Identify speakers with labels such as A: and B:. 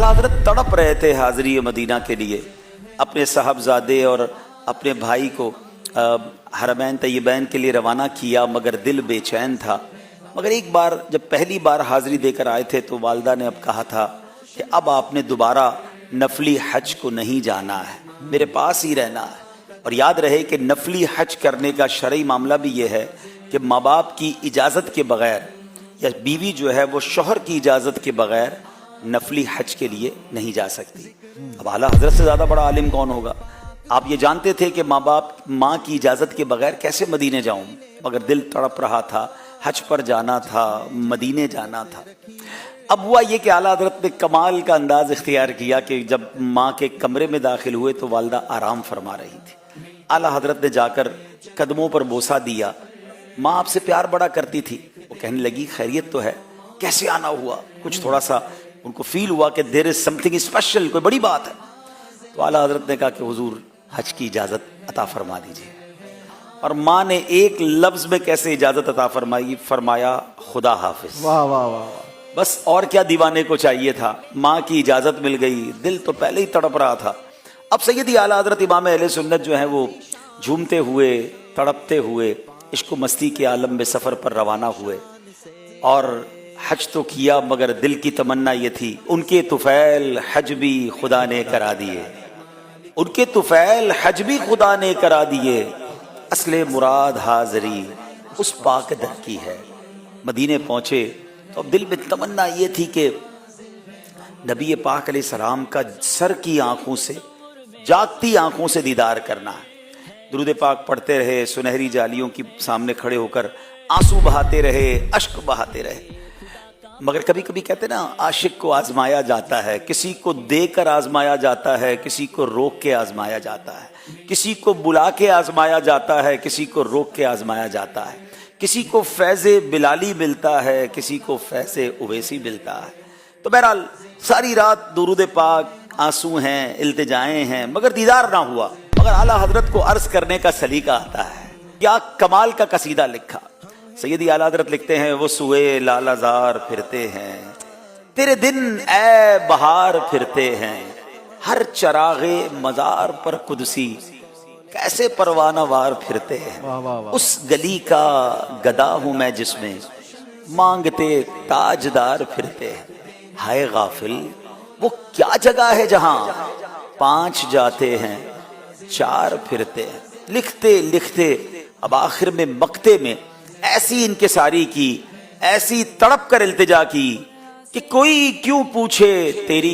A: आला हज़रत तड़प रहे थे हाज़री मदीना के लिए, अपने साहबजादे और अपने भाई को हरमैन तय्यबैन के लिए रवाना किया, मगर दिल बेचैन था। मगर एक बार जब पहली बार हाज़री देकर आए थे तो वालिदा ने अब कहा था कि अब आपने दोबारा नफली हज को नहीं जाना है, मेरे पास ही रहना है। और याद रहे कि नफली हज करने का शरई मामला भी ये है कि माँ बाप की इजाज़त के बग़ैर या बीवी जो है वो शौहर की इजाज़त के बग़ैर नफली हज के लिए नहीं जा सकती। अब आला हज़रत से ज़्यादा बड़ा आलिम कौन होगा। आप ये जानते थे कि माँ की इजाज़त के बग़ैर कैसे मदीने जाऊँ, मगर दिल तड़प रहा था, हज पर जाना था, मदीने जाना था। अब हुआ ये कि आला हज़रत ने कमाल का अंदाज़ इख्तियार किया कि जब माँ के कमरे में दाखिल हुए तो वालिदा आराम फरमा रही थी। आला हज़रत ने जाकर कदमों पर बोसा दिया। माँ आपसे प्यार बड़ा करती थी। वो कहने लगी खैरियत तो है, कैसे आना हुआ। कुछ थोड़ा सा उनको फील हुआ कि देयर इज समथिंग स्पेशल, कोई बड़ी बात है। तो आला हज़रत ने कहा कि हुजूर हज की इजाज़त अता फरमा दीजिए। और माँ ने एक लफ्ज़ में कैसे इजाज़त अता फरमाई, फरमाया खुदा हाफिज।
B: वाह वाह वाह।
A: बस और क्या दीवाने को चाहिए था, माँ की इजाज़त मिल गई। दिल तो पहले ही तड़प रहा था। अब सैयदी आला हज़रत इमाम अहले सुन्नत जो है वो झूमते हुए तड़पते हुए इश्क मस्ती के आलम में सफ़र पर रवाना हुए। और हज तो किया मगर दिल की तमन्ना ये थी, उनके तुफ़ैल हज भी खुदा ने करा दिए, उनके तुफ़ैल हज भी खुदा ने करा दिए। असले मुराद हाज़री उस पाक दर की है। मदीने पहुँचे तो अब दिल में तमन्ना ये थी कि नबी पाक अलैहिस्सलाम का सर की आंखों से, जागती आंखों से दीदार करना है। दुरूद पाक पढ़ते रहे, सुनहरी जालियों की सामने खड़े होकर आंसू बहाते रहे, अश्क बहाते रहे। मगर कभी कभी कहते ना, आशिक को आजमाया जाता है, किसी को देकर आजमाया जाता है, किसी को रोक के आजमाया जाता है, किसी को बुला के आजमाया जाता है, किसी को रोक के आजमाया जाता है। किसी को फैज़े बिलाली मिलता है, किसी को फैज़े उवैसी मिलता है। तो बहरहाल सारी रात दुरूद पाक, आंसू हैं, इल्तिजाएं हैं, मगर दीदार ना हुआ। मगर आला हज़रत को अर्ज करने का सलीका आता है। क्या कमाल का कसीदा लिखा। सैयदी आला हज़रत लिखते हैं, वो सुए लालाजार फिरते हैं, तेरे दिन ए बहार फिरते हैं, हर चरागे मजार पर कुदसी कैसे परवाना वार फिरते हैं।
B: वाह वाह वाह।
A: उस गली का गदा हूं मैं जिसमें मांगते ताजदार फिरते हैं। हाय गाफिल वो क्या जगह है जहां 5 जाते हैं 4 फिरते हैं। लिखते लिखते अब आखिर में मक्ते में ऐसी इनकिसारी की, ऐसी तड़प कर इल्तिजा की कि कोई क्यों पूछे तेरी